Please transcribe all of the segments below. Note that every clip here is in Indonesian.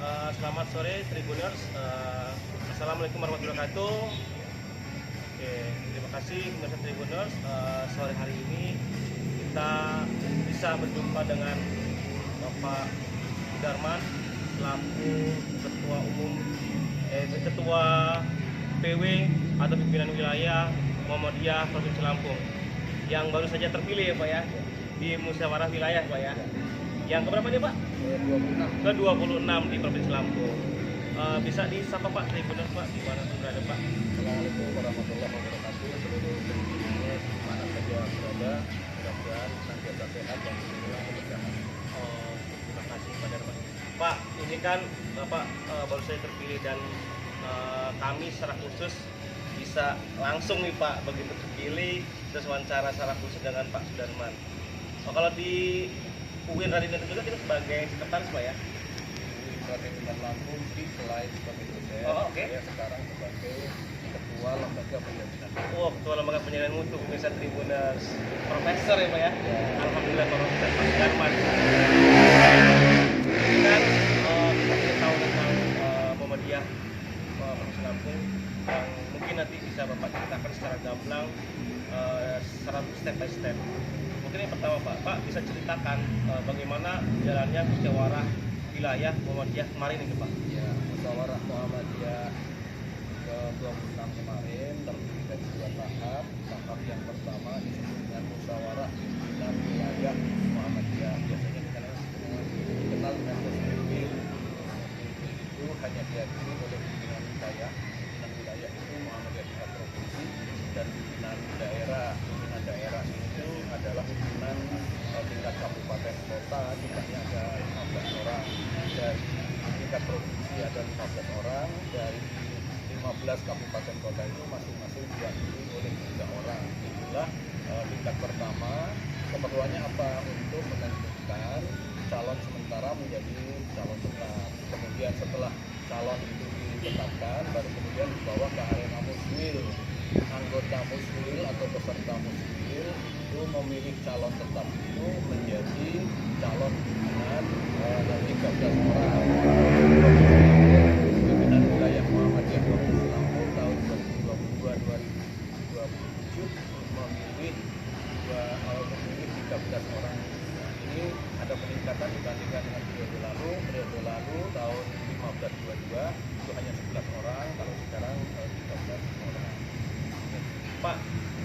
Selamat sore Tribuners. Assalamualaikum warahmatullahi wabarakatuh. Oke, terima kasih pemirsa Tribuners. Sore hari ini kita bisa berjumpa dengan Bapak Sudarman selaku Ketua PW atau Pimpinan Wilayah Muhammadiyah Provinsi Lampung yang baru saja terpilih ya Pak ya di musyawarah wilayah Pak ya. Yang keberapa nih Pak? Ke-26 di Provinsi Lampung. Bisa disapa Pak Tribuners Pak, di mana berada Pak? Assalamualaikum warahmatullahi wabarakatuh. Seluruh Tribuners mana saja berada, mudah-mudahan senantiasa sehat dan selalu berjalan. Terima kasih Pak Darman. Pak, ini kan Bapak baru saja terpilih dan kami secara khusus bisa langsung nih Pak begitu terpilih terus wawancara secara khusus dengan Pak Sudarman. Kalau di UIN Radina juga kita sebagai sekretaris Pak ya. Radina Lampung selain sebagai dosen, Oke. saya sekarang sebagai ketua lembaga penjaminan. Ketua lembaga penjaminan mutu pemirsa Tribuners, profesor ya Pak ya. Alhamdulillah Profesor Pak Sudarman. Ini kan kita tahu tentang Muhammadiyah Provinsi Lampung yang mungkin nanti bisa Bapak ceritakan secara gamblang, secara step by step. Mungkin yang pertama Pak bisa ceritakan bagaimana jalannya musyawarah wilayah Muhammadiyah kemarin ini Pak. Ya, musyawarah Muhammadiyah ke-26 kemarin terdiri dari dua tahap. Tahap yang pertama disebut dengan musyawarah pimpinan wilayah Muhammadiyah. Biasanya dikenal dengan PSBB. Itu hanya dihadiri oleh pimpinan wilayah. Pimpinan wilayah itu Muhammadiyah tingkat provinsi dan pimpinan daerah. Pimpinan daerah itu adalah pimpinan tingkat kabupaten kota, jumlahnya ada 15 orang. Dari tingkat provinsi ada 15 orang. Dari 15 kabupaten kota itu masing-masing diwakili oleh 3 orang. Itulah tingkat pertama. Keperluannya apa? Untuk menentukan calon sementara menjadi calon tetap. Kemudian setelah calon itu ditetapkan, baru kemudian dibawa ke arena muswil. Anggota muswil atau peserta muswil itu memilih calon tetap itu menjadi calon pimpinan dari 13 orang. Pimpinan wilayah Muhammadiyah Provinsi Lampung tahun 2022-2027 memilih 13 orang. Nah, ini ada peningkatan dibandingkan dengan periode lalu. Periode lalu tahun 15-22 itu hanya 11 orang, kalau sekarang 13 orang. Pak,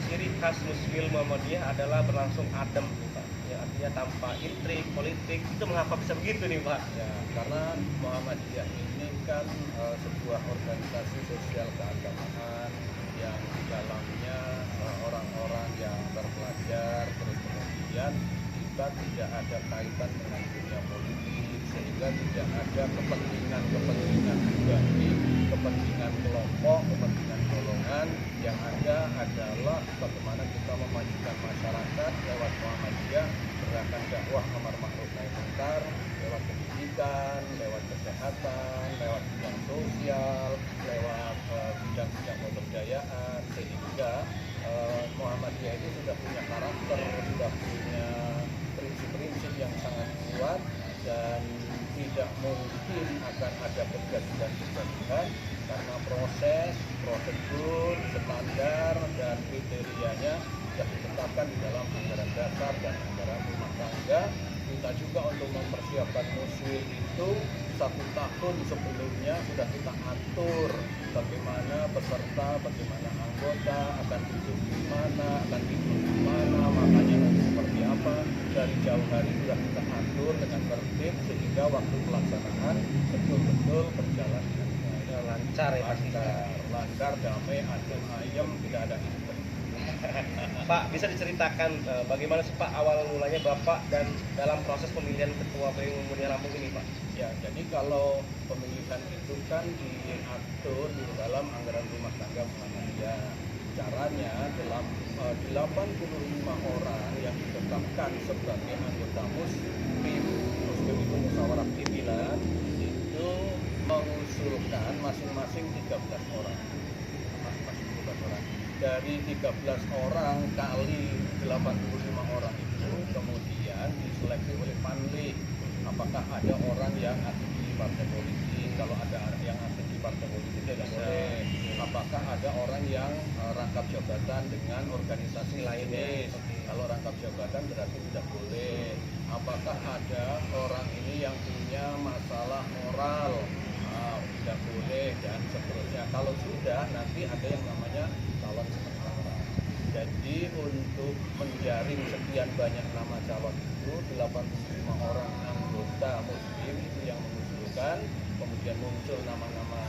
ciri khas muswil Muhammadiyah adalah berlangsung adem Pak. Ya, artinya tanpa intrik politik. Itu mengapa bisa begitu nih Pak? Ya, karena Muhammadiyah ini kan sebuah organisasi sosial keagamaan yang di dalamnya orang-orang yang terpelajar, terus kemudian kita tidak ada kaitan dengan dunia politik, sehingga tidak ada kepentingan pribadi, kepentingan kelompok, kepentingan golongan. Yang ada adalah bagaimana kita memajukan masyarakat lewat Muhammadiyah, gerakan dakwah amar ma'ruf nahi munkar, lewat pendidikan, lewat kesehatan, lewat bidang sosial, lewat bidang-bidang pemberdayaan, sehingga Muhammadiyah itu sudah punya karakter, sudah punya prinsip-prinsip yang sangat kuat, dan tidak mungkin akan ada kegaduhan karena proses, prosedur, standar, dan kriterianya sudah ditetapkan di dalam anggaran dasar dan anggaran rumah tangga. Kita juga untuk mempersiapkan muswil itu 1 tahun sebelumnya sudah kita atur bagaimana peserta, bagaimana anggota akan duduk di mana, akan tidur di mana, makanya nanti seperti apa. Dari jauh hari sudah kita atur dengan tertib sehingga waktu pelaksanaan betul-betul berjalan dengan Lancar ya pasti. lancar, damai, adem, ayem, tidak ada intrik. Pak, bisa diceritakan bagaimana sih Pak awal mulanya Bapak dan dalam proses pemilihan Ketua PW Muhammadiyah Lampung ini Pak? Ya, jadi kalau pemilihan itu kan diatur di dalam anggaran rumah tangga Muhammadiyah. Caranya dalam 85 orang yang ditetapkan sebagai anggota muslim itu musyawarah pimpinan itu mengusulkan masing-masing 13 orang. Masing-masing 13 orang. Dari 13 orang kali 85 orang itu kemudian diseleksi oleh panli apakah ada orang yang partai politik. Kalau ada yang aktif di partai politik ya nggak boleh. Apakah ada orang yang rangkap jabatan dengan organisasi lainnya? Kalau rangkap jabatan berarti tidak boleh. Apakah ada orang ini yang punya masalah moral? Tidak boleh dan seterusnya. Kalau sudah, nanti ada yang namanya calon sementara. Jadi untuk menjaring sekian banyak nama calon itu 85 orang anggota muslim itu yang mengusulkan, kemudian muncul nama-nama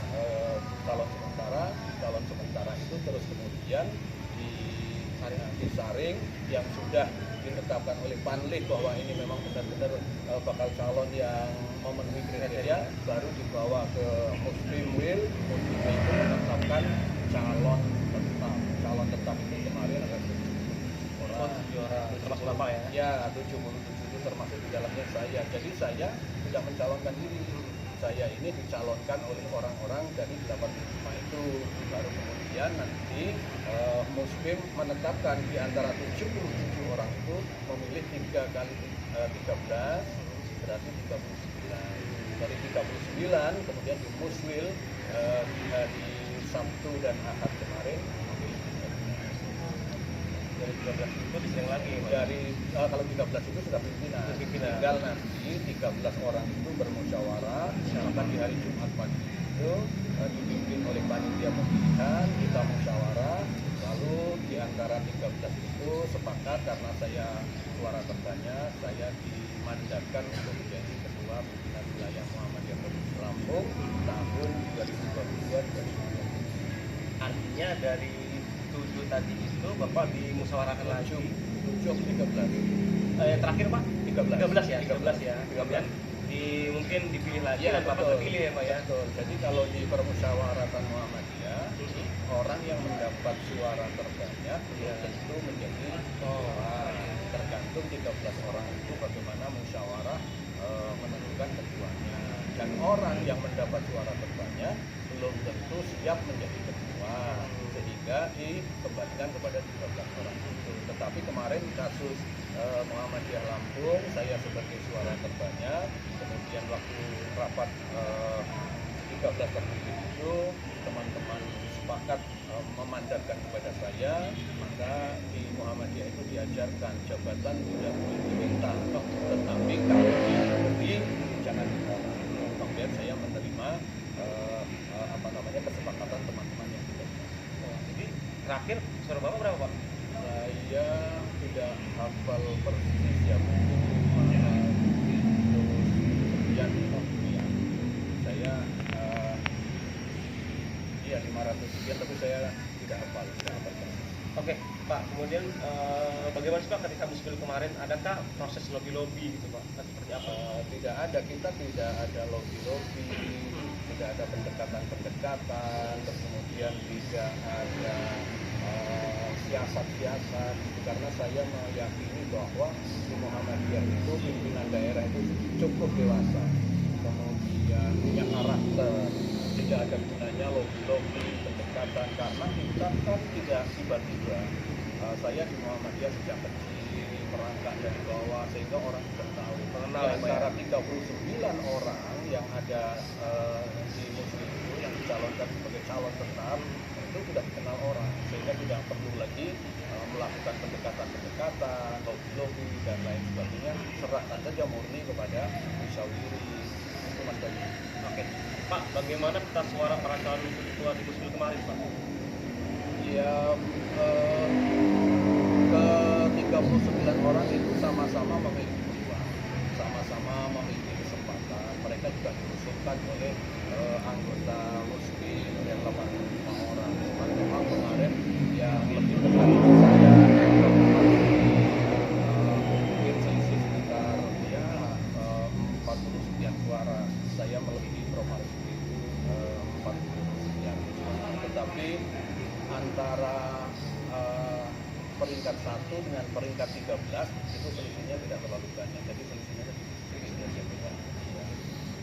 calon sementara itu terus kemudian disaring yang sudah ditetapkan oleh panlih bahwa ini memang benar-benar bakal calon yang memenuhi kriteria, baru dibawa ke Muslim Will itu menetapkan calon tetap itu kemarin ada 7 orang. Termasuk Bapak ya? Ya, 77 itu termasuk di dalamnya saya. Jadi saya tidak mencalonkan diri. Saya ini dicalonkan oleh orang-orang dari 85 itu. Baru kemudian nanti Muslim menetapkan di antara 77 orang itu memilih 3 kali 13 berarti 39. Dari 39 kemudian di Muswil di hari Sabtu dan Ahad kemarin memilih 13. Dari 13 itu disering lagi Dari kalau 13 itu sudah pimpinan. Tinggal nanti 13 orang itu bermusyawarah. Maka di hari Jumat pagi itu dipimpin oleh panitia pemilihan, kita musyawarah. Lalu di antara 13 itu sepakat karena saya suara terbanyak, saya dimandatkan untuk menjadi ketua pimpinan wilayah Muhammadiyah Provinsi Lampung tahun 2022-2023. Artinya dari 7 tadi itu Bapak dimusyawarahkan lagi 13. yang terakhir Pak 13 ya 13 ya 13. Mungkin dipilih lagi Ya, dan Bapak terpilih ya Pak ya. Betul. Jadi kalau di permusyawaratan Muhammadiyah orang yang mendapat suara terbanyak tentu menjadi tergantung 13 orang itu bagaimana musyawarah menentukan ketuanya, dan orang yang mendapat suara terbanyak belum tentu siap menjadi ketua sehingga dikembalikan kepada 13 orang itu. Tetapi kemarin kasus Muhammadiyah Lampung saya sebagai suara terbanyak, kemudian waktu rapat 13 terpilih itu teman-teman sepakat memandatkan kepada saya, maka di Muhammadiyah itu diajarkan jabatan tidak boleh diminta, tetapi kalau diberi jangan ditolak. Kemudian saya menerima kesepakatan teman-teman yang tidak. Jadi terakhir suara Bapak berapa Pak? Saya tidak hafal persis ya, mungkin 500 sekian. Saya 500 sekian, tapi saya tidak hafal persis. Oke Pak, kemudian bagaimana sih Pak ketika Musbil kemarin, adakah proses lobby-lobby gitu Pak? Seperti apa? Tidak ada, kita tidak ada lobby-lobby, tidak ada pendekatan-pendekatan, terus kemudian tidak ada siasat-siasat gitu. Karena saya meyakini bahwa di Muhammadiyah itu pimpinan daerah itu cukup dewasa, kemudian punya karakter, tidak ada gunanya lobby-lobby, pendekatan, karena kita kan tidak tiba-tiba. Saya di Muhammadiyah sejak kecil merangkak dari bawah sehingga orang sudah tahu. Di antara 39 orang yang ada di Muslim itu yang dicalonkan sebagai calon tetap itu sudah dikenal orang, sehingga tidak perlu lagi melakukan pendekatan-pendekatan, lobby-lobby dan lain sebagainya. Serahkan saja murni kepada musyawiri. Itu Mas Bayu. Oke Pak, bagaimana peta suara para calon ketua di Musbil kemarin Pak? Ya, ke 39 orang itu sama-sama memiliki peluang, sama-sama memiliki kesempatan. Mereka juga diusulkan oleh anggota Muslim yang 85 orang. Cuman memang kemarin yang lebih dekat itu saya mungkin selisih sekitar 40 sekian suara. Saya melebihi Prof. Marsudi 40 sekian. Tetapi antara peringkat 1 dengan peringkat 13 itu selisihnya tidak terlalu banyak, jadi selisihnya sedikit.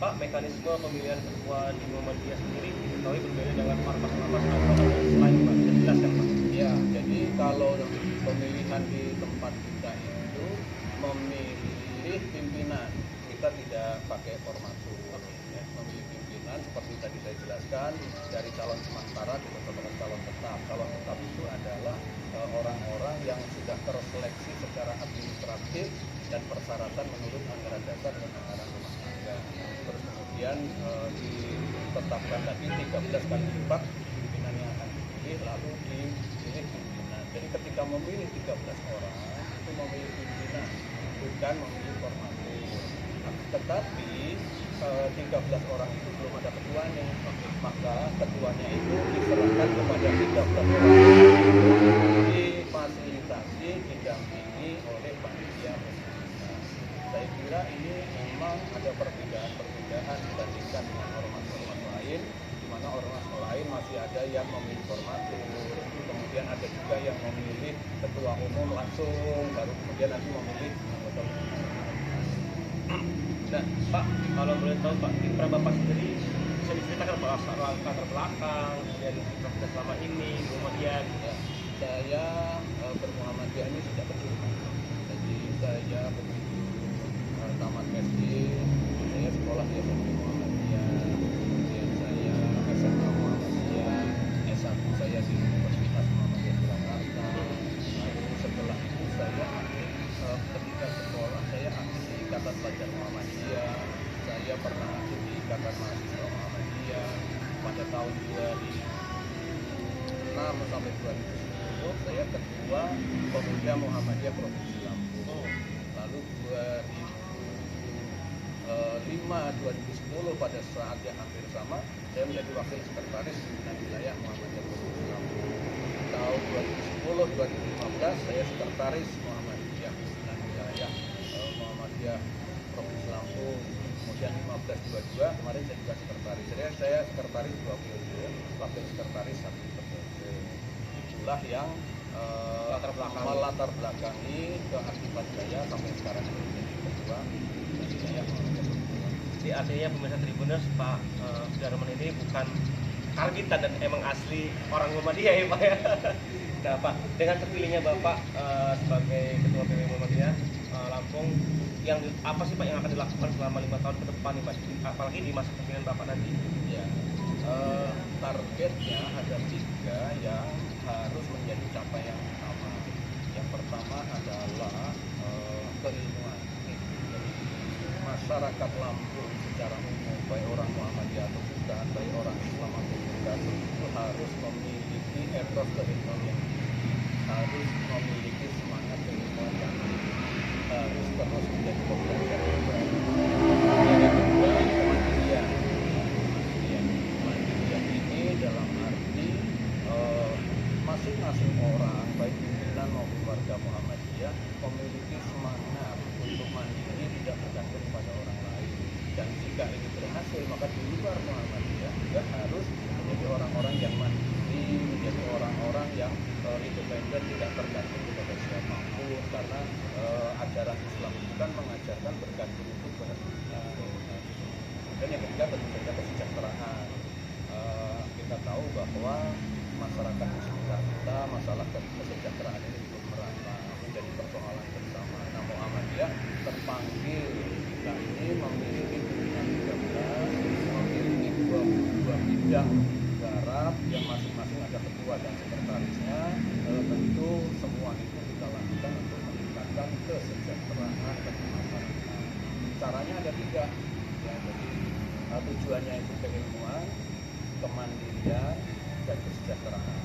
Pak, mekanisme pemilihan ketua di Muhammadiyah sendiri diketahui berbeda dengan markas-markas agama lain Pak, bisa dijelaskan Pak? Ya, jadi kalau pemilihan di tempat kita itu memilih pimpinan, kita kita tidak pakai formatur. Ya, memilih pimpinan seperti tadi saya jelaskan, dari calon sementara kita tetapkan calon tetap. Calon tetap itu adalah orang-orang yang sudah terseleksi secara administratif dan persyaratan menurut anggaran dasar dan anggaran rumah tangga. Terus kemudian ditetapkan lagi 13 kali lipat pimpinan yang akan dipilih, lalu dipilih pimpinan. Jadi ketika memilih 13 orang itu memilih pimpinan, bukan memilih formatur. Tetapi 13 orang itu belum ada ketuanya, maka ketuanya itu diserahkan kepada 13 orang, difasilitasi, didampingi oleh panitia pembina. Saya kira ini memang ada perbedaan dibandingkan dengan ormas-ormas lain, di mana ormas lain masih ada yang memilih formatur, kemudian ada juga yang memilih ketua umum langsung, baru kemudian nanti memilih anggota. Nah, Pak, kalau boleh tahu Pak, kiprah Bapak sendiri bisa diceritakan Pak soal latar belakang, kemudian kiprah kita selama ini, kemudian Ya, saya bermuhammadiyah ini sejak kecil. Jadi saya begitu tamat SD, saya sekolah di SMP Muhammadiyah, kemudian saya SMA Muhammadiyah, S1 saya di Universitas Muhammadiyah Surakarta. Lalu setelah itu saya ketika sekolah saya aktif di Ikatan Pelajar Muhammadiyah, saya pernah aktif di Ikatan Mahasiswa Muhammadiyah pada tahun 2006 sampai 2010 saya ketua Pemuda Muhammadiyah Provinsi Lampung. Lalu 2005-2010 pada saat yang hampir sama saya menjadi wakil sekretaris pimpinan wilayah Muhammadiyah Provinsi Lampung. Tahun 2010-2015 saya sekretaris Muhammadiyah pimpinan wilayah Muhammadiyah Provinsi Lampung. Kemudian 15-22 kemarin saya juga sekretaris. Jadi saya sekretaris 2 periode, wakil sekretaris 1 periode. Itulah yang melatar belakangi keaktifan saya sampai sekarang ini menjadi ketua wilayah Muhammadiyah. Jadi artinya pemirsa Tribuners, Pak Sudarman ini bukan karbitan dan emang asli orang Muhammadiyah ya Pak ya. Nah Pak, dengan terpilihnya Bapak sebagai Ketua PW Muhammadiyah Lampung, yang apa sih Pak yang akan dilakukan selama 5 tahun ke depan nih Pak, apalagi di masa kepemimpinan Bapak nanti? Ya, targetnya ada 3 yang harus menjadi capaian utama. Yang pertama adalah keilmuan. Jadi masyarakat Lampung secara umum, baik orang Muhammadiyah atau bukan, baik orang Islam atau bukan, itu harus memiliki etos keilmuan yang tinggi, harus memiliki semangat keilmuan yang tinggi, harus terus menjadi pembelajar yang baik. Yang kedua, kemandirian. Mandirian ini dalam arti masing-masing orang, baik pimpinan maupun warga Muhammadiyah, memiliki semangat untuk mandiri, tidak bergantung pada orang lain. Dan jika ini berhasil, maka di luar Muhammadiyah juga harus menjadi orang-orang yang mandiri, menjadi orang-orang yang independen, tidak tergantung kepada siapapun. Karena ajaran Islam itu kan mengajarkan bergantung itu kepada Tuhan. Dan yang ketiga tentu saja kesejahteraan. Kita tahu bahwa masyarakat di sekitar kita, masalah kesejahteraan ini belum merata, menjadi persoalan bersama. Nah, Muhammadiyah terpanggil kita ini memiliki pimpinan 13, memiliki 22 bidang garap yang masing-masing ada ketua dan sekretarisnya. Tentu semua itu kita lakukan untuk meningkatkan kesejahteraan bagi masyarakat. Caranya ada 3. Ya, jadi tujuannya itu keilmuan, kemandirian, dan kesejahteraan.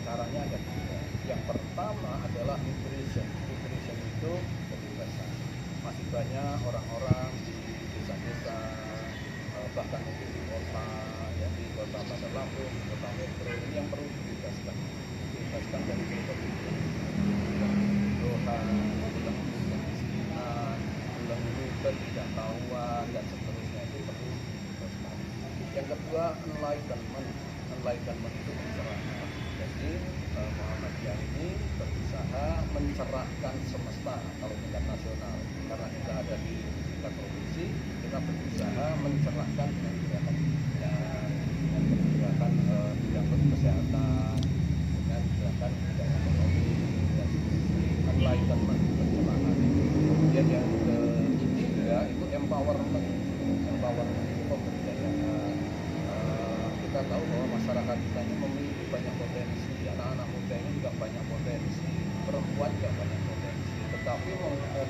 Caranya ada 3. Yang pertama adalah nutrition. Nutrition itu kebebasan. Masih banyak orang-orang di desa-desa, bahkan mungkin di kota, ya di kota Bandar Lampung, di kota Metro, ini yang perlu dibebaskan. Dibebaskan dari berbagai kebutuhan, kemiskinan, ketidaktahuan, dan seterusnya itu perlu dibebaskan. Yang kedua, enlightenment. Enlightenment itu mencerahkan. Jadi Muhammadiyah ini berusaha mencerahkan semesta kalau tingkat nasional. Karena kita ada di tingkat provinsi, kita berusaha mencerahkan dengan gerakan pendidikan, dengan gerakan bidang kesehatan, dengan gerakan bidang ekonomi, dan enlightenment pencerahan. Kemudian yang ketiga itu empowerment. masyarakat kita ini memiliki banyak potensi, anak-anak muda ini juga banyak potensi, perempuan juga banyak potensi, tetapi mungkin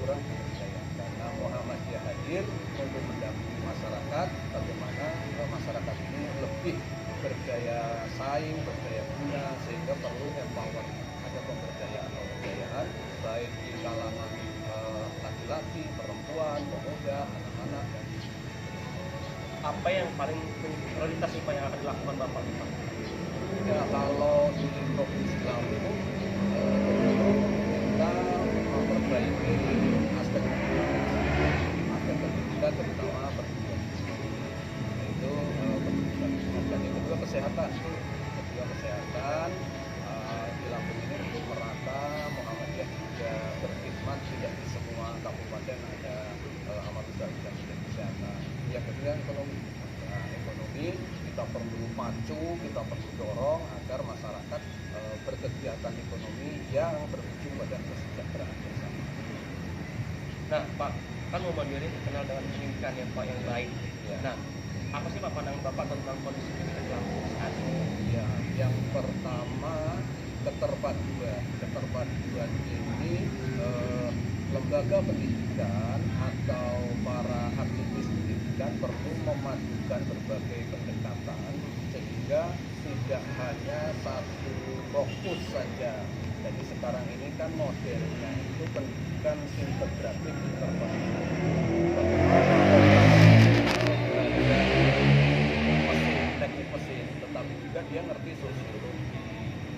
kurang diberdayakan. Nah, Muhammadiyah hadir untuk mendampingi masyarakat bagaimana masyarakat ini lebih berdaya saing, berdaya guna, sehingga perlu empower, ada pemberdayaan baik di kalangan laki-laki, perempuan, pemuda, anak-anak, dan Apa yang paling prioritas nih Pak yang akan dilakukan Bapak nih Pak? ya kalau di Provinsi Lampung tentu kita memperbaiki aspek pendidikan, terutama perguruan tinggi, yaitu pendidikan, dan yang kedua kesehatan. Di Lampung ini untuk merata Muhammadiyah juga berkhidmat, tidak di semua kabupaten ada Ahmadiyah dan kesehatan. Yang ketiga ekonomi. Nah, ekonomi kita perlu pacu, kita perlu dorong agar masyarakat berkegiatan ekonomi yang berujung pada kesejahteraan bersama. Nah Pak, kan Muhammadiyah ini terkenal dengan pendidikan yang Pak yang baik. Ya. Nah, apa sih Pak pandangan Bapak tentang kondisi pendidikan di Lampung saat ini? Ya, yang pertama keterpaduan ini lembaga pendidikan atau para aktivis pendidikan perlu memadukan berbagai pendekatan sehingga tidak hanya satu fokus saja. Jadi sekarang ini kan modelnya itu pendidikan integratif interkoneksi. Teknik mesin, tetapi juga dia ngerti sosiologi,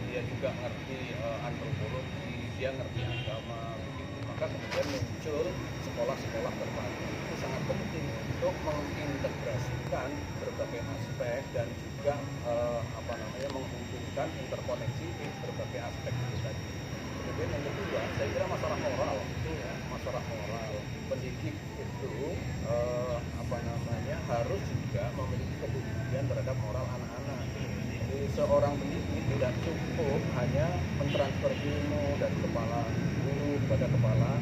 dia juga ngerti antropologi, dia ngerti agama, begitu. Maka kemudian muncul sekolah-sekolah terpadu. Itu sangat penting untuk mengintegrasikan berbagai aspek dan juga menghubungkan interkoneksi berbagai aspek itu tadi. Kemudian yang kedua, saya kira masalah moral, masalah moral. Pendidik itu harus juga memiliki kepedulian terhadap moral anak-anak. Jadi seorang pendidik tidak cukup hanya mentransfer ilmu dari kepala guru kepada kepala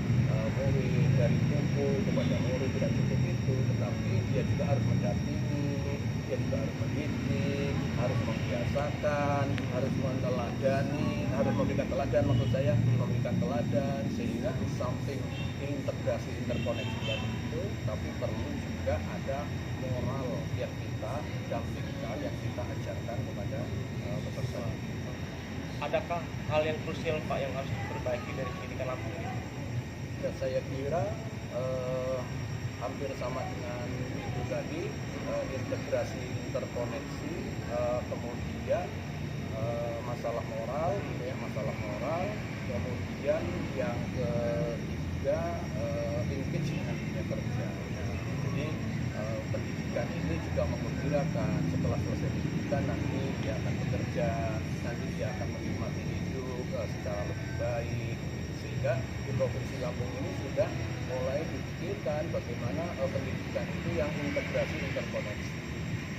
murid, dari buku kepada murid, tidak cukup itu, tetapi dia juga harus mendampingi, dia juga harus mendidik, harus membiasakan, harus meneladani, harus memberikan teladan, maksud saya memberikan teladan, sehingga di samping integrasi interkoneksi tadi itu, tapi perlu juga ada moral yang kita dampingkan, yang kita ajarkan kepada peserta. Adakah hal yang krusial Pak yang harus diperbaiki dari pendidikan Lampung ini? Ya, saya kira hampir sama dengan itu tadi, integrasi interkoneksi, kemudian masalah moral, kemudian yang ketiga engagement kerja. Jadi pendidikan ini juga mengembirakan, setelah selesai pendidikan nanti dia akan bekerja, nanti dia akan menikmati hidup secara lebih baik, sehingga di Provinsi Lampung ini sudah mulai dipikirkan bagaimana pendidikan itu yang integrasi interkoneksi,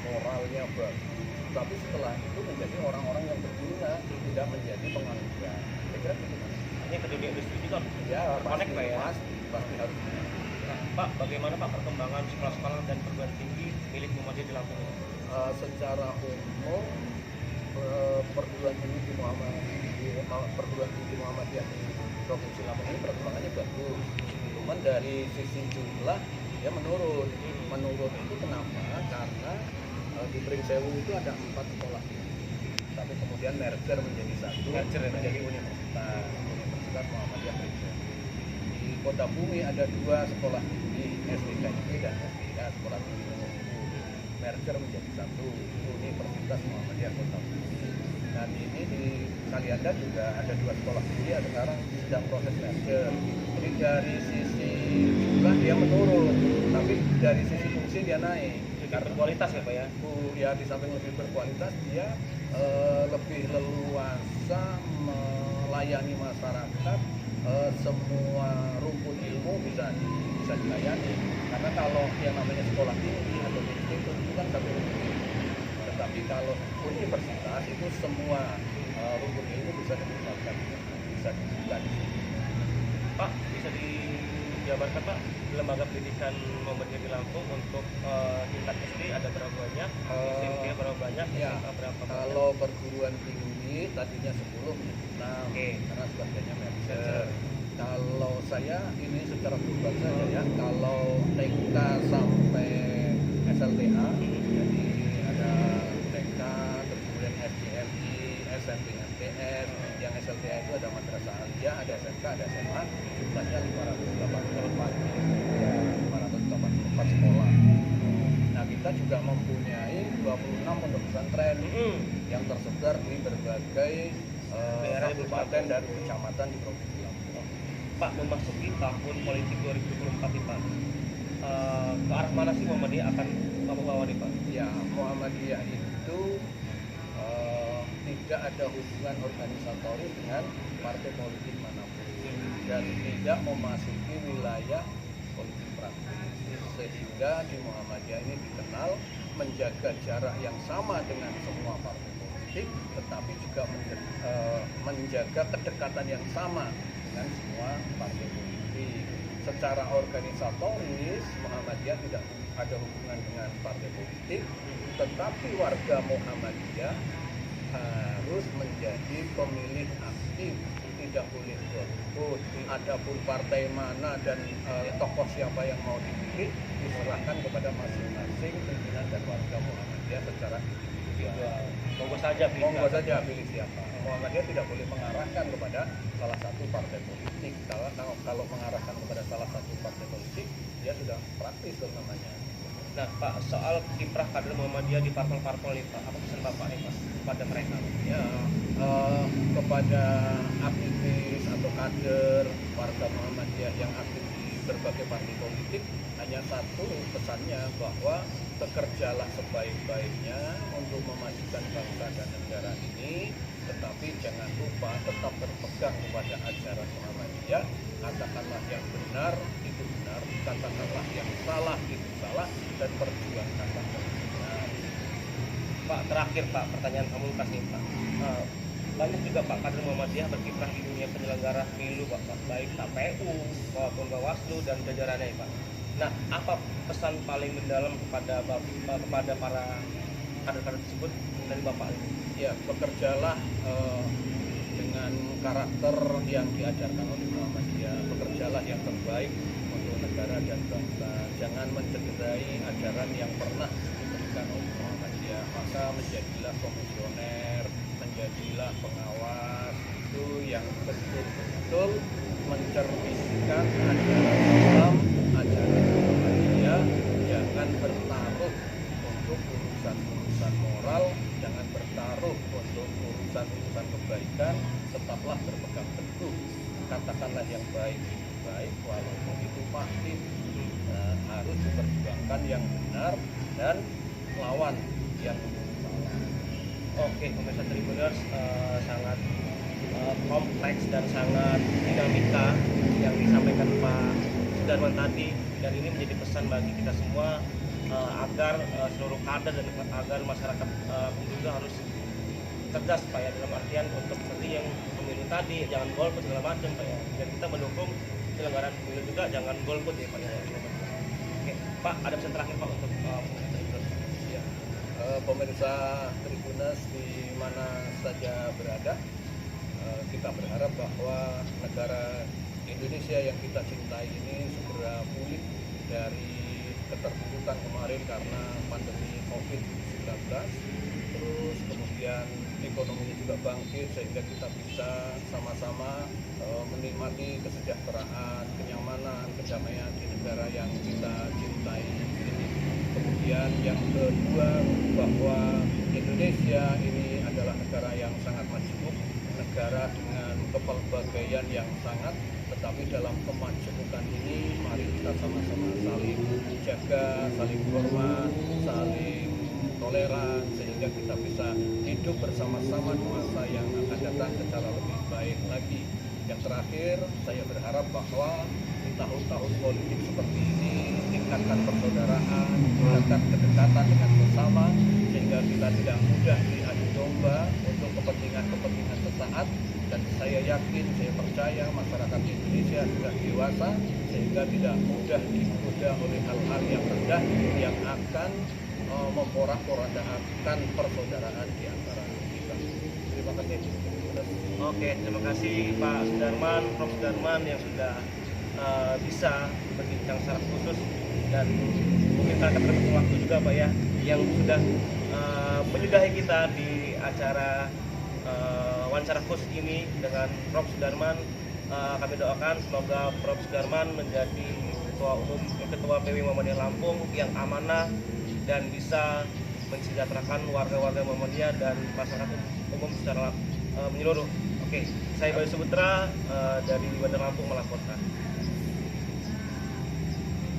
moralnya bagus, tapi setelah itu menjadi orang-orang yang berguna, tidak menjadi pengangguran. Saya kira begitu. Hanya ke dunia industri juga Ya, connect Pak ya. pasti harus. Nah, Pak, bagaimana Pak perkembangan sekolah-sekolah dan perguruan tinggi milik Muhammadiyah di Lampung ini? Secara umum perguruan tinggi Muhammadiyah di Provinsi Lampung ini perkembangannya bagus. Cuman dari sisi jumlah ya menurun. Menurun itu kenapa? Karena di Pringsewu itu ada 4 sekolah tinggi, tapi kemudian merger menjadi satu, menjadi Universitas Muhammadiyah Pringsewu. Di Kota Bumi ada 2 sekolah tinggi, SDKIP dan SDIA, sekolah tinggi umum. Merger menjadi satu, Universitas Muhammadiyah Kota Bumi. Nah ini di Kalianda juga ada 2 sekolah tinggi, sekarang sedang proses merger. Jadi dari sisi jumlah dia menurun, tapi dari sisi fungsi dia naik. Karena berkualitas ya Pak ya? Ya, di samping lebih berkualitas, dia lebih leluasa melayani masyarakat, semua rumpun ilmu bisa dilayani. Karena kalau yang namanya sekolah tinggi atau institut itu kan satu rumpun ilmu, tetapi kalau universitas itu semua rumpun ilmu bisa didapatkan, bisa dibuka. Pak, bisa dijabarkan Pak lembaga pendidikan Muhammadiyah di Lampung untuk tingkat SD ada berapa banyak, SMP berapa banyak, banyak? Ya, SMK berapa? kalau perguruan tinggi tadinya 10 menjadi 6 Oke. karena sebagiannya merger. Kalau saya ini secara global saja ya, kalau TK sampai SLTA, jadi ada TK, terus kemudian SDMI, SMP MTS, yang SLTA itu ada madrasah aliyah, ada SMK, ada SMA, jumlahnya 584, ya 584 sekolah. Nah, kita juga mempunyai 26 pondok pesantren yang tersebar di berbagai Daerah di kabupaten dan kecamatan di Provinsi Lampung. Pak, memasuki tahun politik 2024 nih Pak, ke arah mana sih Muhammadiyah akan membawa nih Pak? Ya, Muhammadiyah itu tidak ada hubungan organisatoris dengan partai politik manapun dan tidak memasuki wilayah politik praktis, sehingga di Muhammadiyah ini dikenal menjaga jarak yang sama dengan semua partai politik, tetapi juga menjaga kedekatan yang sama dengan semua partai politik. Secara organisatoris Muhammadiyah tidak ada hubungan dengan partai politik, tetapi warga Muhammadiyah harus menjadi pemilih aktif, tidak boleh golput. Adapun partai mana dan tokoh siapa yang mau dipilih diserahkan kepada masing-masing pimpinan dan warga Muhammadiyah secara individual. Monggo saja pilih. Monggo saja pilih siapa. Muhammadiyah tidak boleh mengarahkan kepada salah satu partai politik. Kalau mengarahkan kepada salah satu partai politik, dia sudah praktis dong namanya. Nah Pak, soal kiprah kader Muhammadiyah di parpol-parpol nih Pak, apa pesan Bapak nih Pak kepada mereka? Ya, kepada aktivis atau kader warga Muhammadiyah yang aktif di berbagai partai politik, hanya satu pesannya, bahwa bekerjalah sebaik-baiknya untuk memajukan bangsa dan negara ini, tetapi jangan lupa tetap berpegang kepada ajaran Muhammadiyah. Katakanlah yang benar itu benar, katakanlah yang salah itu salah, dan perjuangkanlah kebenaran. Pak, terakhir Pak, pertanyaan pamungkas nih Pak. Banyak juga Pak kader Muhammadiyah berkiprah di dunia penyelenggara pemilu Pak, baik KPU maupun Bawaslu dan jajarannya Pak. Nah, apa pesan paling mendalam kepada para kader-kader tersebut dari Bapak? Ya, bekerjalah dengan karakter yang diajarkan oleh Muhammadiyah, bekerjalah yang terbaik untuk negara dan bangsa. Jangan mencederai ajaran yang pernah diberikan oleh Muhammadiyah. Maka menjadilah komisioner, menjadilah pengawas, itu yang betul-betul mencerminkan ajaran Islam, ajaran Muhammadiyah. Jangan bertaruh untuk urusan-urusan moral, jangan bertaruh untuk urusan-urusan kebaikan, tetaplah berpegang teguh. Katakanlah yang baik itu baik, walaupun itu pahit. Harus diperjuangkan yang benar dan lawan yang salah. Oke, pemirsa Tribuners, sangat kompleks dan sangat dinamika yang disampaikan Pak Sudarman tadi, dan ini menjadi pesan bagi kita semua agar seluruh kader dan agar masyarakat juga harus cerdas Pak ya, dalam artian untuk seperti yang pemilu tadi jangan golput segala macam Pak ya, dan kita mendukung penyelenggaraan pemilu juga jangan golput ya Pak ya. Oke Pak, ada pesan terakhir Pak untuk Ya, pemirsa Tribuners di mana saja berada, kita berharap bahwa negara Indonesia yang kita cintai ini segera pulih dari keterpurukan kemarin karena pandemi COVID-19, terus kemudian ekonominya juga bangkit sehingga kita bisa sama-sama menikmati kesejahteraan, kenyamanan, kedamaian di negara yang kita cintai ini. Kemudian yang kedua, bahwa Indonesia ini adalah negara yang sangat majemuk, negara dengan kepelbagaian yang sangat, tetapi dalam kemajemukan ini mari kita sama-sama saling jaga, saling hormat, saling toleran, sehingga kita bisa hidup bersama-sama di masa yang akan datang secara lebih baik lagi. Yang terakhir, saya berharap bahwa di tahun-tahun politik seperti ini tingkatkan persaudaraan, tingkatkan kedekatan dengan sesama, sehingga kita tidak mudah diadu domba untuk kepentingan-kepentingan sesaat. Dan saya yakin, saya percaya masyarakat Indonesia sudah dewasa sehingga tidak mudah digoda oleh hal-hal yang rendah yang akan memporak-porandakan persaudaraan di antara kita. Terima kasih. Oke, terima kasih Pak Sudarman, Prof. Sudarman yang sudah bisa berbincang secara khusus dan mungkin karena keterbatasan waktu juga Pak ya, yang sudah menyudahi kita di acara wawancara khusus ini dengan Prof. Sudarman. Kami doakan semoga Prof. Sudarman menjadi Ketua PW Muhammadiyah Lampung yang amanah dan bisa mensejahterakan warga-warga Muhammadiyah dan masyarakat umum secara menyeluruh. Oke, saya Bayu Suputra dari Bandar Lampung melaporkan.